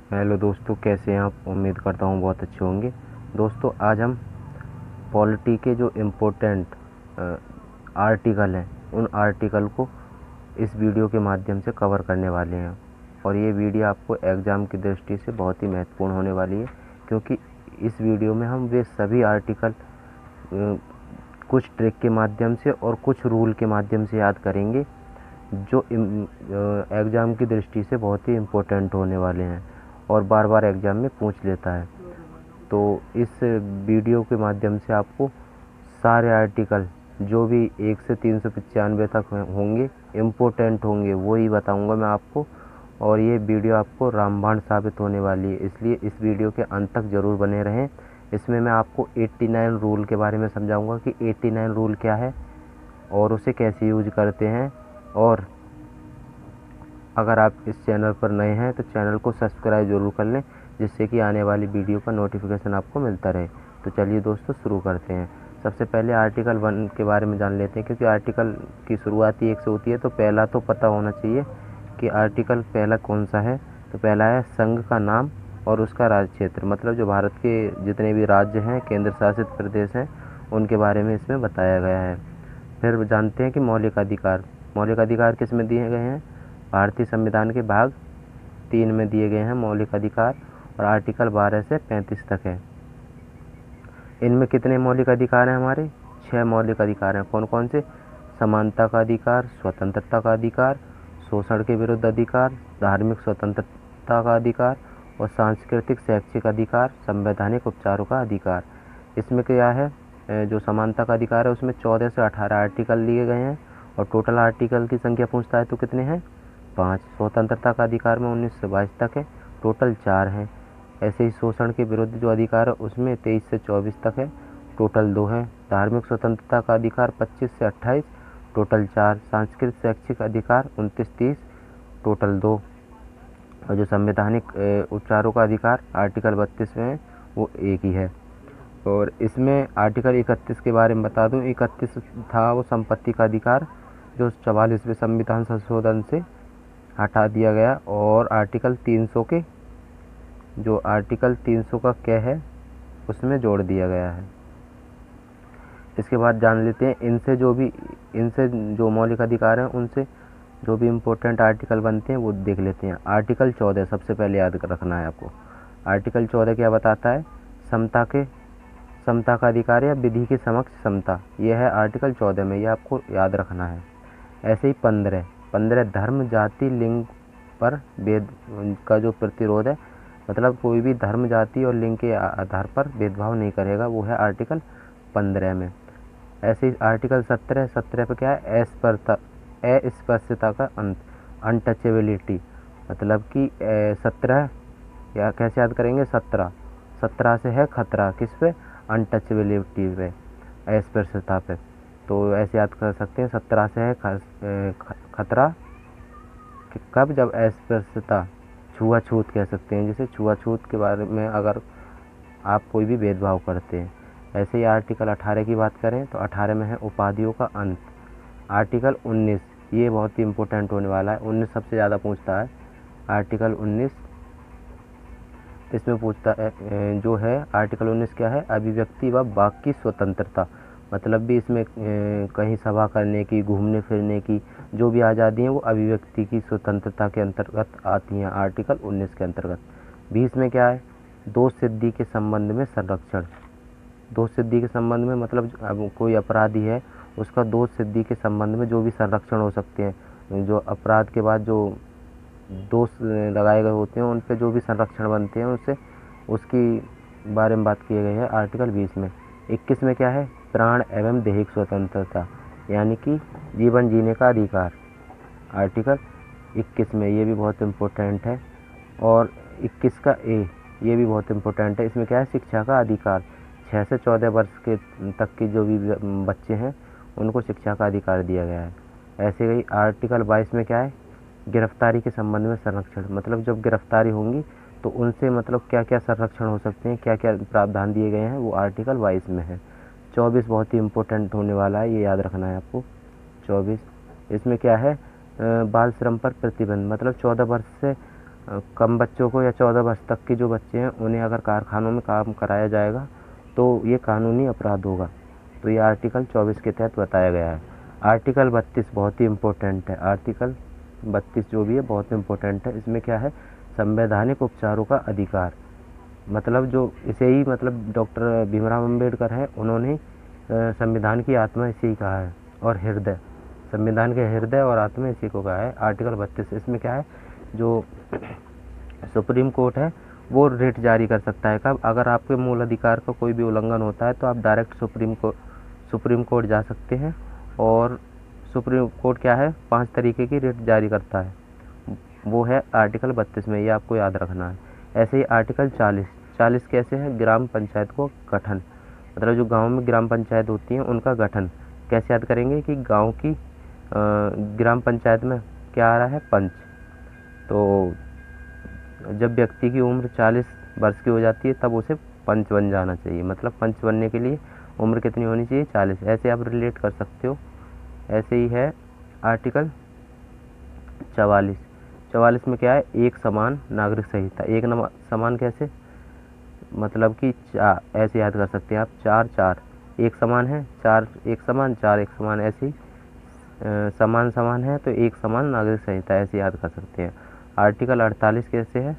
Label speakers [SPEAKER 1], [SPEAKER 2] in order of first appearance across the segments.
[SPEAKER 1] Hello दोस्तों, कैसे हैं आप? उम्मीद करता हूँ बहुत अच्छे होंगे। दोस्तों, आज हम पॉलिटी के जो इम्पोर्टेंट आर्टिकल हैं उन आर्टिकल को इस वीडियो के माध्यम से कवर करने वाले हैं। और ये वीडियो आपको एग्ज़ाम की दृष्टि से बहुत ही महत्वपूर्ण होने वाली है, क्योंकि इस वीडियो में हम वे सभी आर्टिकल कुछ ट्रिक के माध्यम से और कुछ रूल के माध्यम से याद करेंगे जो एग्ज़ाम की दृष्टि से बहुत ही इम्पोर्टेंट होने वाले हैं और बार बार एग्ज़ाम में पूछ लेता है। तो इस वीडियो के माध्यम से आपको सारे आर्टिकल जो भी 1 से 395 तक होंगे, इम्पोर्टेंट होंगे, वो ही बताऊंगा मैं आपको। और ये वीडियो आपको रामबाण साबित होने वाली है, इसलिए इस वीडियो के अंत तक ज़रूर बने रहें। इसमें मैं आपको 89 रूल के बारे में समझाऊंगा कि 89 रूल क्या है और उसे कैसे यूज करते हैं। और अगर आप इस चैनल पर नए हैं तो चैनल को सब्सक्राइब ज़रूर कर लें, जिससे कि आने वाली वीडियो का नोटिफिकेशन आपको मिलता रहे। तो चलिए दोस्तों, शुरू करते हैं। सबसे पहले आर्टिकल 1 के बारे में जान लेते हैं, क्योंकि आर्टिकल की शुरुआत ही 1 से होती है, तो पहला तो पता होना चाहिए कि आर्टिकल पहला कौन सा है। तो पहला है संघ का नाम और उसका राज्य क्षेत्र, मतलब जो भारत के जितने भी राज्य हैं, केंद्र शासित प्रदेश हैं, उनके बारे में इसमें बताया गया है। फिर जानते हैं कि मौलिक अधिकार। मौलिक अधिकार किस में दिए गए हैं? भारतीय संविधान के भाग 3 में दिए गए हैं मौलिक अधिकार, और आर्टिकल 12 से 35 तक है। इनमें कितने मौलिक अधिकार हैं? हमारे 6 मौलिक अधिकार हैं। कौन कौन से? समानता का अधिकार, स्वतंत्रता का अधिकार, शोषण के विरुद्ध अधिकार, धार्मिक स्वतंत्रता का अधिकार और सांस्कृतिक शैक्षिक अधिकार, संवैधानिक उपचारों का अधिकार। इसमें क्या है? जो समानता का अधिकार है उसमें 14 से 18 आर्टिकल लिए गए हैं, और टोटल आर्टिकल की संख्या पूछता है तो कितने हैं? 5। स्वतंत्रता का अधिकार में 19 से 22 तक है, टोटल 4 हैं। ऐसे ही शोषण के विरुद्ध जो अधिकार है उसमें 23 से 24 तक है, टोटल 2 हैं। धार्मिक स्वतंत्रता का अधिकार 25 से 28, टोटल 4। सांस्कृतिक शैक्षिक अधिकार 29-30, टोटल 2। और जो संवैधानिक उपचारों का अधिकार आर्टिकल 32 में है वो एक ही है। और इसमें आर्टिकल 31 के बारे में बता दूं। 31 था वो संपत्ति का अधिकार, जो 44वें संविधान संशोधन से हटा दिया गया, और आर्टिकल 300 के जो आर्टिकल 300 का क्या है उसमें जोड़ दिया गया है। इसके बाद जान लेते हैं इनसे जो मौलिक अधिकार हैं उनसे जो भी इम्पोर्टेंट आर्टिकल बनते हैं वो देख लेते हैं। आर्टिकल 14 सबसे पहले याद रखना है आपको। आर्टिकल 14 क्या बताता है? समता का अधिकार या विधि के समक्ष समता, यह है आर्टिकल 14 में, यह आपको याद रखना है। ऐसे ही 15 धर्म जाति लिंग पर भेद का जो प्रतिरोध है, मतलब कोई भी धर्म जाति और लिंग के आधार पर भेदभाव नहीं करेगा, वो है आर्टिकल 15 में। ऐसे ही आर्टिकल 17 पे क्या है? अस्पृश्यता का अंत, अनटचेबिलिटी, मतलब कि 17 या कैसे याद करेंगे? 17 से है खतरा, किस पे? अनटचेबिलिटी पे, अस्पृश्यता पे। तो ऐसे याद कर सकते हैं, 17 से है खतरा कि कब? जब अस्पृश्यता, छुआछूत कह सकते हैं जिसे, छुआछूत के बारे में अगर आप कोई भी भेदभाव करते हैं। ऐसे ही आर्टिकल 18 की बात करें तो 18 में है उपाधियों का अंत। आर्टिकल 19, ये बहुत ही इम्पोर्टेंट होने वाला है, 19 सबसे ज़्यादा पूछता है। आर्टिकल 19 इसमें पूछता है जो है आर्टिकल 19 क्या है? अभिव्यक्ति व वाक की स्वतंत्रता, मतलब भी इसमें कहीं सभा करने की, घूमने फिरने की जो भी आज़ादी है वो अभिव्यक्ति की स्वतंत्रता के अंतर्गत आती हैं, आर्टिकल 19 के अंतर्गत। 20 में क्या है? दोष सिद्धि के संबंध में संरक्षण। दोष सिद्धि के संबंध में मतलब अब कोई अपराधी है उसका दोष सिद्धि के संबंध में जो भी संरक्षण हो सकते हैं, जो अपराध के बाद जो दोष लगाए गए होते हैं उन पे जो भी संरक्षण बनते हैं उससे, उसकी बारे में बात की गई है आर्टिकल 20 में। 21 में क्या है? प्राण एवं दैहिक स्वतंत्रता, यानी कि जीवन जीने का अधिकार, आर्टिकल 21 में, ये भी बहुत इम्पोर्टेंट है। और 21 का ए, ये भी बहुत इम्पोर्टेंट है। इसमें क्या है? शिक्षा का अधिकार, 6 से 14 वर्ष के तक की जो भी बच्चे हैं उनको शिक्षा का अधिकार दिया गया है। ऐसे ही आर्टिकल 22 में क्या है? गिरफ्तारी के संबंध में संरक्षण, मतलब जब गिरफ्तारी होंगी तो उनसे मतलब क्या क्या संरक्षण हो सकते हैं, क्या क्या प्रावधान दिए गए हैं, वो आर्टिकल 22 में है। 24 बहुत ही इम्पोर्टेंट होने वाला है, ये याद रखना है आपको। 24 इसमें क्या है? बाल श्रम पर प्रतिबंध, मतलब 14 वर्ष से कम बच्चों को या 14 वर्ष तक के जो बच्चे हैं उन्हें अगर कारखानों में काम कराया जाएगा तो ये कानूनी अपराध होगा। तो ये आर्टिकल 24 के तहत बताया गया है। आर्टिकल 32 बहुत ही इम्पोर्टेंट है। आर्टिकल 32 जो भी है बहुत इम्पोर्टेंट है। इसमें क्या है, संवैधानिक उपचारों का अधिकार। मतलब जो इसे ही मतलब डॉक्टर भीमराव अम्बेडकर हैं, उन्होंने संविधान की आत्मा इसे ही कहा है, और हृदय, संविधान के हृदय और आत्मा इसी को कहा है। आर्टिकल 32 इसमें क्या है, जो सुप्रीम कोर्ट है वो रिट जारी कर सकता है। कब, अगर आपके मूल अधिकार का कोई भी उल्लंघन होता है तो आप डायरेक्ट सुप्रीम कोर्ट जा सकते हैं। और सुप्रीम कोर्ट क्या है, 5 तरीके की रिट जारी करता है, वो है आर्टिकल 32 में, ये आपको याद रखना है। ऐसे ही आर्टिकल 40 कैसे है, ग्राम पंचायत को गठन, मतलब जो गांव में ग्राम पंचायत होती हैं उनका गठन कैसे याद करेंगे कि गांव की ग्राम पंचायत में क्या आ रहा है, पंच। तो जब व्यक्ति की उम्र 40 वर्ष की हो जाती है तब उसे पंच बन जाना चाहिए। मतलब पंच बनने के लिए उम्र कितनी होनी चाहिए, 40। ऐसे आप रिलेट कर सकते हो। ऐसे ही है आर्टिकल 44 में क्या है, एक समान नागरिक संहिता। एक समान कैसे, मतलब कि ऐसे याद कर सकते हैं आप, 4 एक समान है, 4 एक समान, 4 एक समान, ऐसे ही समान है तो एक समान नागरिक संहिता, ऐसे याद कर सकते हैं। आर्टिकल 48 कैसे है,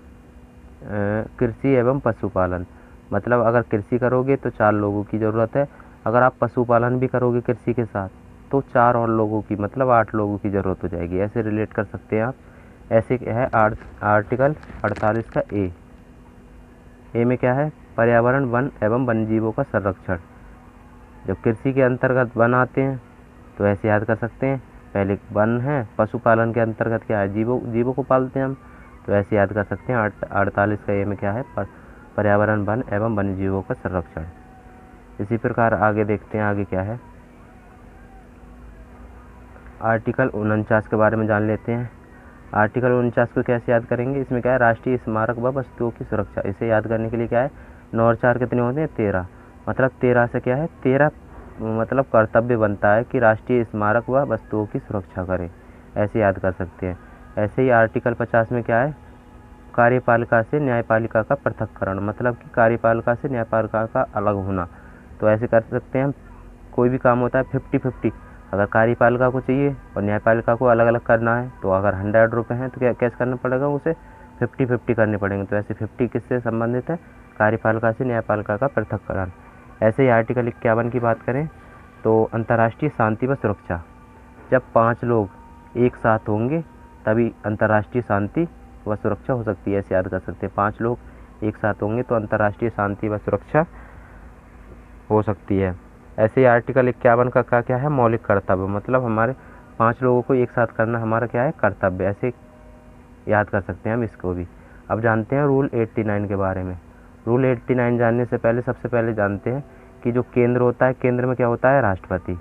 [SPEAKER 1] कृषि एवं पशुपालन। मतलब अगर कृषि करोगे तो 4 लोगों की ज़रूरत है, अगर आप पशुपालन भी करोगे कृषि के साथ तो 4 और लोगों की, मतलब 8 लोगों की ज़रूरत हो जाएगी। ऐसे रिलेट कर सकते हैं आप। ऐसे है आर्टिकल 48 का ए में क्या है, पर्यावरण, वन एवं वन्यजीवों का संरक्षण। जब कृषि के अंतर्गत वन आते हैं तो ऐसे याद कर सकते हैं, पहले वन है, पशुपालन के अंतर्गत क्या है, जीवों को पालते हैं हम, तो ऐसे याद कर सकते हैं। 48 का ए में क्या है, पर्यावरण, वन एवं वन्यजीवों का संरक्षण। इसी प्रकार आगे देखते हैं, आगे क्या है, आर्टिकल 49 के बारे में जान लेते हैं। आर्टिकल 49 को कैसे याद करेंगे, इसमें क्या है, राष्ट्रीय स्मारक व वस्तुओं की सुरक्षा। इसे याद करने के लिए क्या है, 9 और 4 कितने होते हैं, 13। मतलब 13 से क्या है, 13 मतलब कर्तव्य बनता है कि राष्ट्रीय स्मारक व वस्तुओं की सुरक्षा करें, ऐसे याद कर सकते हैं। ऐसे ही आर्टिकल 50 में क्या है, कार्यपालिका से न्यायपालिका का पृथक्करण। मतलब कि कार्यपालिका से न्यायपालिका का अलग होना। तो ऐसे कर सकते हैं हम, कोई भी काम होता है 50-50, अगर कार्यपालिका को चाहिए और न्यायपालिका को अलग अलग करना है तो अगर 100 रुपये हैं तो क्या कैसे करना पड़ेगा, उसे 50-50 करने पड़ेंगे। तो ऐसे 50 किससे संबंधित है, कार्यपालिका से न्यायपालिका का पृथक्करण। ऐसे ही आर्टिकल 51 की बात करें तो अंतर्राष्ट्रीय शांति व सुरक्षा। जब 5 लोग एक साथ होंगे तभी अंतर्राष्ट्रीय शांति व सुरक्षा हो सकती है, ऐसे याद कर सकते हैं। 5 लोग एक साथ होंगे तो अंतर्राष्ट्रीय शांति व सुरक्षा हो सकती है। ऐसे ही आर्टिकल 51 का क्या है, मौलिक कर्तव्य। मतलब हमारे 5 लोगों को एक साथ करना हमारा क्या है, कर्तव्य, ऐसे याद कर सकते हैं हम इसको भी। अब जानते हैं रूल 89 के बारे में। रूल 89 जानने से पहले सबसे पहले जानते हैं कि जो केंद्र होता है, केंद्र में क्या होता है, राष्ट्रपति,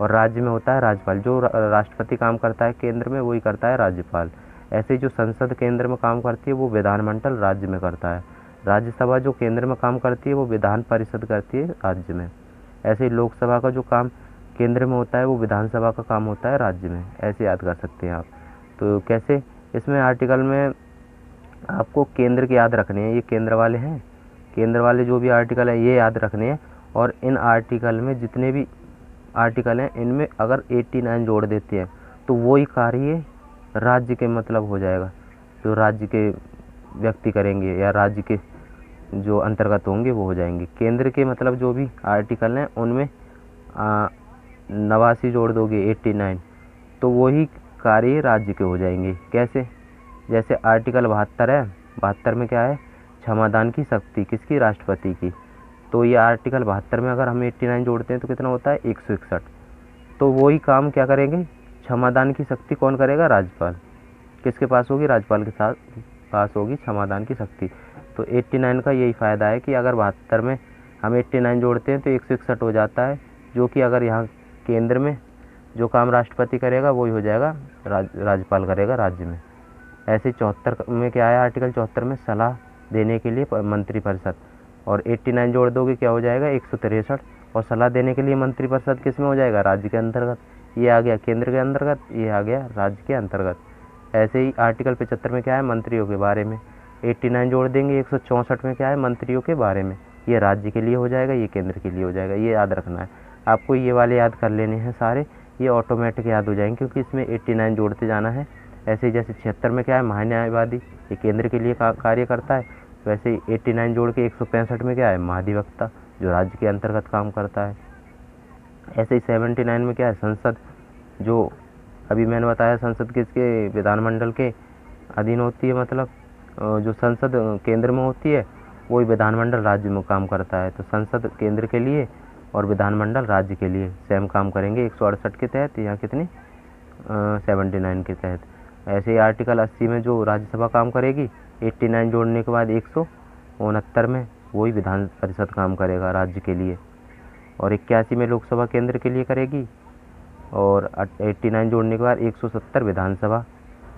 [SPEAKER 1] और राज्य में होता है राज्यपाल। जो राष्ट्रपति काम करता है केंद्र में वही करता है राज्यपाल। ऐसे जो संसद केंद्र में काम करती है वो विधानमंडल राज्य में करता है। राज्यसभा जो केंद्र में काम करती है वो विधान परिषद करती है राज्य में। ऐसे ही लोकसभा का जो काम केंद्र में होता है वो विधानसभा का काम होता है राज्य में, ऐसे याद कर सकते हैं आप। तो कैसे, इसमें आर्टिकल में आपको केंद्र के याद रखने हैं, ये केंद्र वाले हैं, केंद्र वाले जो भी आर्टिकल है ये याद रखने हैं। और इन आर्टिकल में जितने भी आर्टिकल हैं इनमें अगर 89 जोड़ देते हैं तो वही कार्य राज्य के मतलब हो जाएगा, जो राज्य के व्यक्ति करेंगे या राज्य के जो अंतर्गत होंगे वो हो जाएंगे। केंद्र के मतलब जो भी आर्टिकल हैं उनमें 89 जोड़ दोगे 89 तो वही कार्य राज्य के हो जाएंगे। कैसे, जैसे आर्टिकल 72 है, 72 में क्या है, क्षमादान की शक्ति किसकी, राष्ट्रपति की। तो ये आर्टिकल 72 में अगर हम 89 जोड़ते हैं तो कितना होता है, 161। तो वही काम क्या करेंगे, क्षमादान की शक्ति कौन करेगा, राज्यपाल। किसके पास होगी, राज्यपाल के साथ पास होगी क्षमादान की शक्ति। तो 89 का यही फ़ायदा है कि अगर 72 में हम 89 जोड़ते हैं तो 161 हो जाता है, जो कि अगर यहाँ केंद्र में जो काम राष्ट्रपति करेगा वही हो जाएगा राज्यपाल करेगा राज्य में। ऐसे 74 में क्या है, आर्टिकल 74 में सलाह देने के लिए मंत्रिपरिषद, और 89 जोड़ दोगे क्या हो जाएगा, 163। और सलाह देने के लिए मंत्रिपरिषद किस में हो जाएगा, राज्य के अंतर्गत। ये आ गया केंद्र के अंतर्गत, ये आ गया राज्य के अंतर्गत। ऐसे ही आर्टिकल 75 में क्या है, मंत्रियों के बारे में 89 जोड़ देंगे। 164 में क्या है, मंत्रियों के बारे में, ये राज्य के लिए हो जाएगा, ये केंद्र के लिए हो जाएगा। ये याद रखना है आपको, ये वाले याद कर लेने हैं सारे, ये ऑटोमेटिक याद हो जाएंगे क्योंकि इसमें 89 जोड़ते जाना है। ऐसे ही जैसे 76 में क्या है, महान्यायवादी, ये केंद्र के लिए कार्य करता है, वैसे ही 89 जोड़ के 165 में क्या है, महाधिवक्ता, जो राज्य के अंतर्गत काम करता है। ऐसे ही 79 में क्या है, संसद, जो अभी मैंने बताया संसद किसके, विधानमंडल के अधीन होती है, मतलब जो संसद केंद्र में होती है वही विधानमंडल राज्य में काम करता है। तो संसद केंद्र के लिए और विधानमंडल राज्य के लिए सेम काम करेंगे 168 के तहत या कितनी 79 के तहत। ऐसे ही आर्टिकल 80 में जो राज्यसभा काम करेगी, 89 जोड़ने के बाद 169 में वही विधान परिषद काम करेगा राज्य के लिए, और 81 में लोकसभा केंद्र के लिए करेगी, और 89 जोड़ने के बाद 170 विधानसभा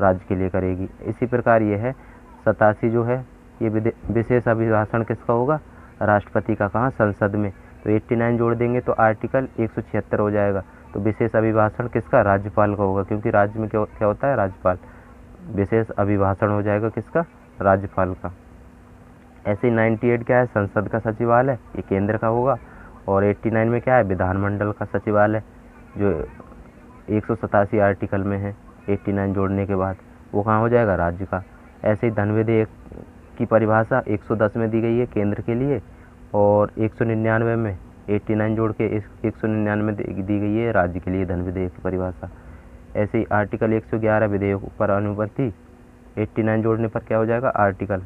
[SPEAKER 1] राज्य के लिए करेगी। इसी प्रकार ये है 87 जो है, ये विशेष अभिभाषण किसका होगा, राष्ट्रपति का, कहाँ, संसद में। तो 89 जोड़ देंगे तो आर्टिकल 176 हो जाएगा। तो विशेष अभिभाषण किसका, राज्यपाल का होगा, क्योंकि राज्य में क्या होता है, राज्यपाल। विशेष अभिभाषण हो जाएगा किसका, राज्यपाल का। ऐसे ही 98 क्या है, संसद का सचिवालय, ये केंद्र का होगा, और 89 में क्या है, विधानमंडल का सचिवालय, जो 187 आर्टिकल में है। 89 जोड़ने के बाद वो कहाँ हो जाएगा, राज्य का। ऐसे ही धन विधेयक की परिभाषा 110 में दी गई है केंद्र के लिए, और 199 में 89 जोड़ के 199 में दी गई है राज्य के लिए धन विधेयक की परिभाषा। ऐसे ही आर्टिकल 111 विधेयक पर अनुमति, 89 जोड़ने पर क्या हो जाएगा, आर्टिकल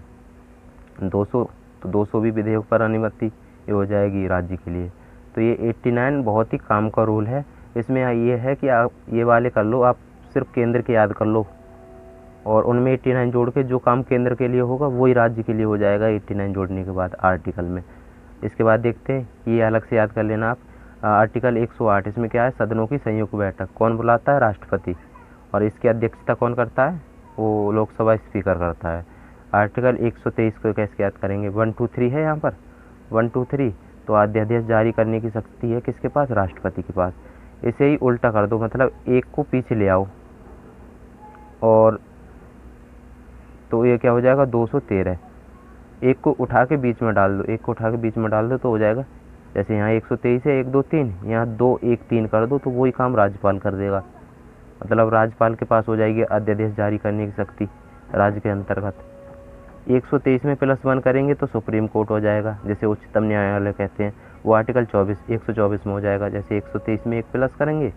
[SPEAKER 1] 200, तो 200 भी विधेयक पर अनुमति ये हो जाएगी राज्य के लिए। तो ये 89 बहुत ही काम का रूल है। इसमें ये है कि आप ये वाले कर लो, आप सिर्फ केंद्र के याद कर लो, और उनमें 89 जोड़ के जो काम केंद्र के लिए होगा वही राज्य के लिए हो जाएगा 89 जोड़ने के बाद आर्टिकल में। इसके बाद देखते हैं, ये अलग से याद कर लेना आप। आर्टिकल 108, इसमें क्या है, सदनों की संयुक्त बैठक कौन बुलाता है, राष्ट्रपति, और इसकी अध्यक्षता कौन करता है, वो लोकसभा स्पीकर करता है। आर्टिकल 123 को कैसे याद करेंगे, 1 2 3 है यहाँ पर, 1 2 3, तो अध्यादेश जारी करने की शक्ति है किसके पास, राष्ट्रपति के पास। इसे ही उल्टा कर दो, मतलब एक को पीछे ले आओ, और तो ये क्या हो जाएगा, 213। एक को उठा के बीच में डाल दो, एक को उठा के बीच में डाल दो तो हो जाएगा, जैसे यहाँ 123 है, 1 2 3, यहाँ 2 1 3 कर दो तो वही काम राज्यपाल कर देगा। मतलब राज्यपाल के पास हो जाएगी अध्यादेश जारी करने की शक्ति राज्य के अंतर्गत। 123 में +1 करेंगे तो सुप्रीम कोर्ट हो जाएगा, जैसे उच्चतम न्यायालय कहते हैं, वो आर्टिकल 124 में हो जाएगा। जैसे 123 में 1 प्लस करेंगे,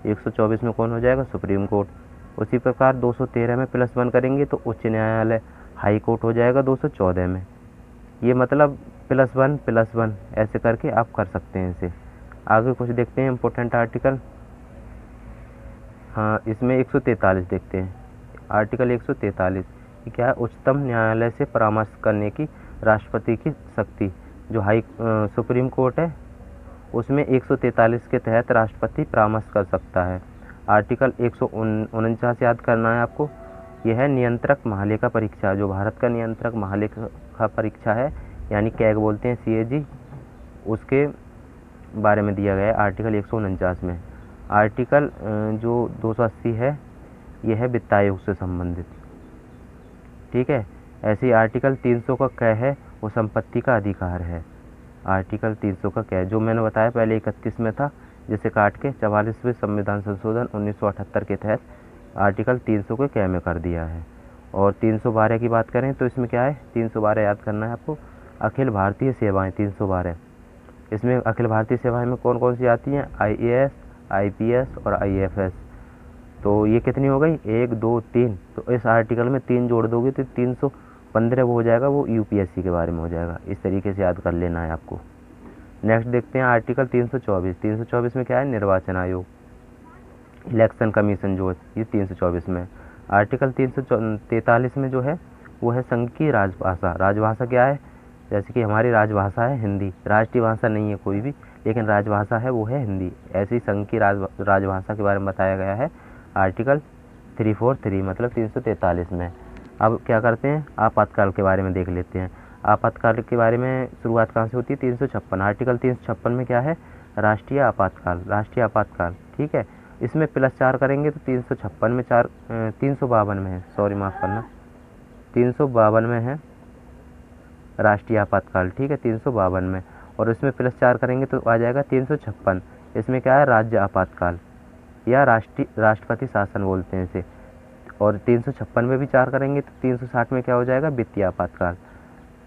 [SPEAKER 1] 124 में कौन हो जाएगा, सुप्रीम कोर्ट। उसी प्रकार 213 में +1 करेंगे तो उच्च न्यायालय, हाई कोर्ट हो जाएगा 214 में। ये मतलब +1 ऐसे करके आप कर सकते हैं इसे। आगे कुछ देखते हैं इम्पोर्टेंट आर्टिकल। हाँ, इसमें 143 देखते हैं, आर्टिकल 143 क्या है, उच्चतम न्यायालय से परामर्श करने की राष्ट्रपति की शक्ति। जो सुप्रीम कोर्ट है उसमें 143 के तहत राष्ट्रपति परामर्श कर सकता है। आर्टिकल 149 याद करना है आपको, यह है नियंत्रक महालेखा परीक्षा। जो भारत का नियंत्रक महालेखा परीक्षा है, यानी कैग बोलते हैं, CAG, उसके बारे में दिया गया है आर्टिकल 149 में। आर्टिकल जो 280 है, यह है वित्त आयोग से संबंधित, ठीक है। ऐसे ही आर्टिकल 300 का क्या है, वो संपत्ति का अधिकार है। आर्टिकल 300 का क्या है, जो मैंने बताया पहले 31 में था, जिसे काट के 44वें संविधान संशोधन 1978 के तहत आर्टिकल 300 को क्या में कर दिया है। और 312 की बात करें तो इसमें क्या है, 312 याद करना है आपको, अखिल भारतीय सेवाएं 312। इसमें अखिल भारतीय सेवाएं में कौन कौन सी आती हैं, IAS, IPS और IFS। तो ये कितनी हो गई, 1 2 3, तो इस आर्टिकल में 3 जोड़ दोगे तो 315 वो हो जाएगा, वो UPSC के बारे में हो जाएगा। इस तरीके से याद कर लेना है आपको। नेक्स्ट देखते हैं आर्टिकल 324 में क्या है, निर्वाचन आयोग, इलेक्शन कमीशन जो है, ये 324 में। आर्टिकल 343 में जो है वो है संघ की राजभाषा। राजभाषा क्या है, जैसे कि हमारी राजभाषा है हिंदी, राष्ट्रीय भाषा नहीं है कोई भी, लेकिन राजभाषा है वो है हिंदी। ऐसी संघ की राजभाषा के बारे में बताया गया है आर्टिकल 343 मतलब 343 में। अब क्या करते हैं, आपातकाल के बारे में देख लेते हैं। आपातकाल के बारे में शुरुआत कहाँ से होती है, 356। आर्टिकल 356 में क्या है, राष्ट्रीय आपातकाल, ठीक है। इसमें +4 करेंगे तो 356 में 4 352 में है, सॉरी माफ़ करना, 352 में है राष्ट्रीय आपातकाल, ठीक है, 352 में। और इसमें +4 करेंगे तो आ जाएगा 356। इसमें क्या है, राज्य आपातकाल या राष्ट्रपति शासन बोलते हैं इसे। और 356 में भी 4 करेंगे तो 360 में क्या हो जाएगा, वित्तीय आपातकाल।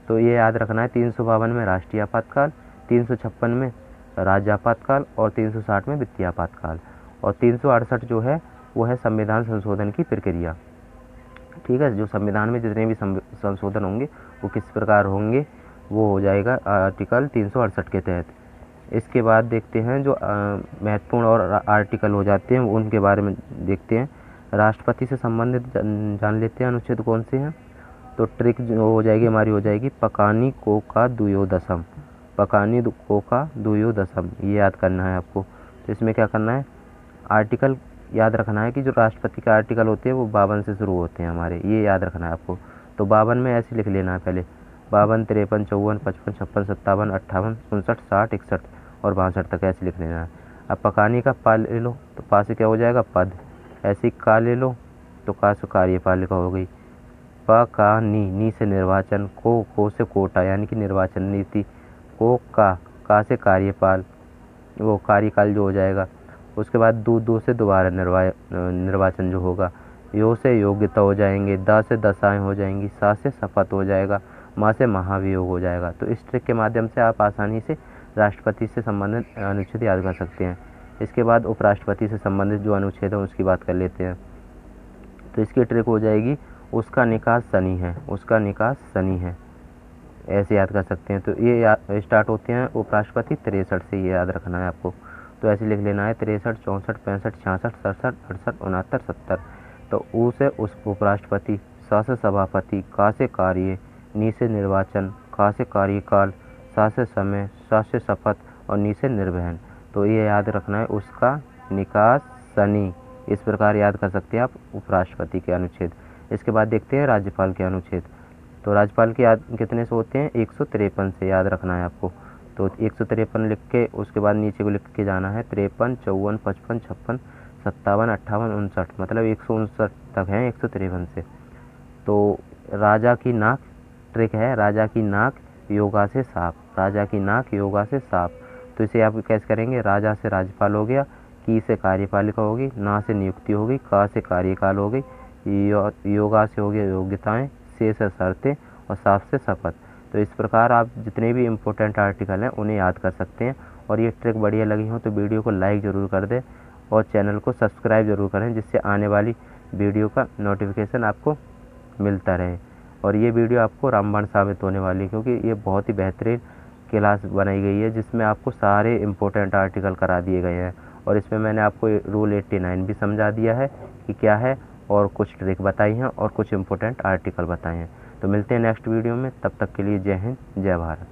[SPEAKER 1] तो ये याद रखना है, 352 में राष्ट्रीय आपातकाल, 356 में राज्य आपातकाल और 360 में वित्तीय आपातकाल। और 368 जो है वो है संविधान संशोधन की प्रक्रिया, ठीक है। जो संविधान में जितने भी संशोधन होंगे वो किस प्रकार होंगे, वो हो जाएगा आर्टिकल 368 के तहत। इसके बाद देखते हैं जो महत्वपूर्ण और आर्टिकल हो जाते हैं उनके बारे में देखते हैं। राष्ट्रपति से संबंधित जान लेते हैं अनुच्छेद कौन से हैं। तो ट्रिक जो हो जाएगी हमारी, हो जाएगी पकानी को का द्वयोदशम, पकानी को का द्वयोदशम, ये याद करना है आपको। तो इसमें क्या करना है, आर्टिकल याद रखना है कि जो राष्ट्रपति के आर्टिकल होते हैं वो 52 से शुरू होते हैं हमारे, ये याद रखना है आपको। तो 52 में ऐसे लिख लेना है पहले, 52, 53, 54, 55, 56, 57, 58, 59, 60, 61 और 62 तक ऐसे लिख लेना है। अब पकानी का पा ले लो तो पा से क्या हो जाएगा, पद। ऐसे का ले लो तो का से कार्यपालिका हो गई। प का नी से निर्वाचन, को से कोटा यानी कि निर्वाचन नीति, को का से कार्यपाल, वो कार्यकाल जो हो जाएगा। उसके बाद दो से दोबारा निर्वाचन जो होगा। यो से योग्यता हो जाएंगे, दा से दशाएं हो जाएंगी, सा से शपथ हो जाएगा, माँ से महाभियोग हो जाएगा। तो इस ट्रिक के माध्यम से आप आसानी से राष्ट्रपति से संबंधित अनुच्छेद याद कर सकते हैं। इसके बाद उपराष्ट्रपति से संबंधित जो अनुच्छेद है उसकी बात कर लेते हैं। तो इसकी ट्रिक हो जाएगी, उसका निकास शनि है, उसका निकास शनि है, ऐसे याद कर सकते हैं। तो ये स्टार्ट होते हैं उपराष्ट्रपति 63 से, ये याद रखना है आपको। तो ऐसे लिख लेना है 63, 64, 65, 66, 67, 68, 69, 70। तो ऊ से उस उपराष्ट्रपति, सा से सभापति, का से कार्य, नी से निर्वाचन, का से कार्यकाल, सा से समय, सा से शपथ और नी से निर्वहन। तो ये याद रखना है, उसका निकास शनि। इस प्रकार याद कर सकते हैं आप उपराष्ट्रपति के अनुच्छेद। इसके बाद देखते हैं राज्यपाल के अनुच्छेद। तो राज्यपाल के याद कितने से होते हैं, 153 से याद रखना है आपको। तो 153 लिख के उसके बाद नीचे को लिख के जाना है 53, 54, 55, 56, 57, 58, 59, मतलब 159 तक है 153 से। तो राजा की नाक, ट्रिक है, राजा की नाक योगा से साफ, राजा की नाक योगा से साफ। तो इसे आप कैसे करेंगे, राजा से राज्यपाल हो गया, की से कार्यपालिका होगी, ना से नियुक्ति होगी, का से कार्यकाल हो गई, योगा से हो गया योग्यताएं, से शर्तें और साफ से शपथ। तो इस प्रकार आप जितने भी इम्पोर्टेंट आर्टिकल हैं उन्हें याद कर सकते हैं। और ये ट्रिक बढ़िया लगी हो तो वीडियो को लाइक ज़रूर कर दें और चैनल को सब्सक्राइब ज़रूर करें, जिससे आने वाली वीडियो का नोटिफिकेशन आपको मिलता रहे। और ये वीडियो आपको रामबाण साबित होने वाली है, क्योंकि ये बहुत ही बेहतरीन क्लास बनाई गई है जिसमें आपको सारे इम्पोर्टेंट आर्टिकल करा दिए गए हैं। और इसमें मैंने आपको रूल 89 भी समझा दिया है कि क्या है, और कुछ ट्रिक बताई हैं और कुछ इम्पोर्टेंट आर्टिकल बताए हैं। तो मिलते हैं नेक्स्ट वीडियो में, तब तक के लिए जय हिंद, जय भारत।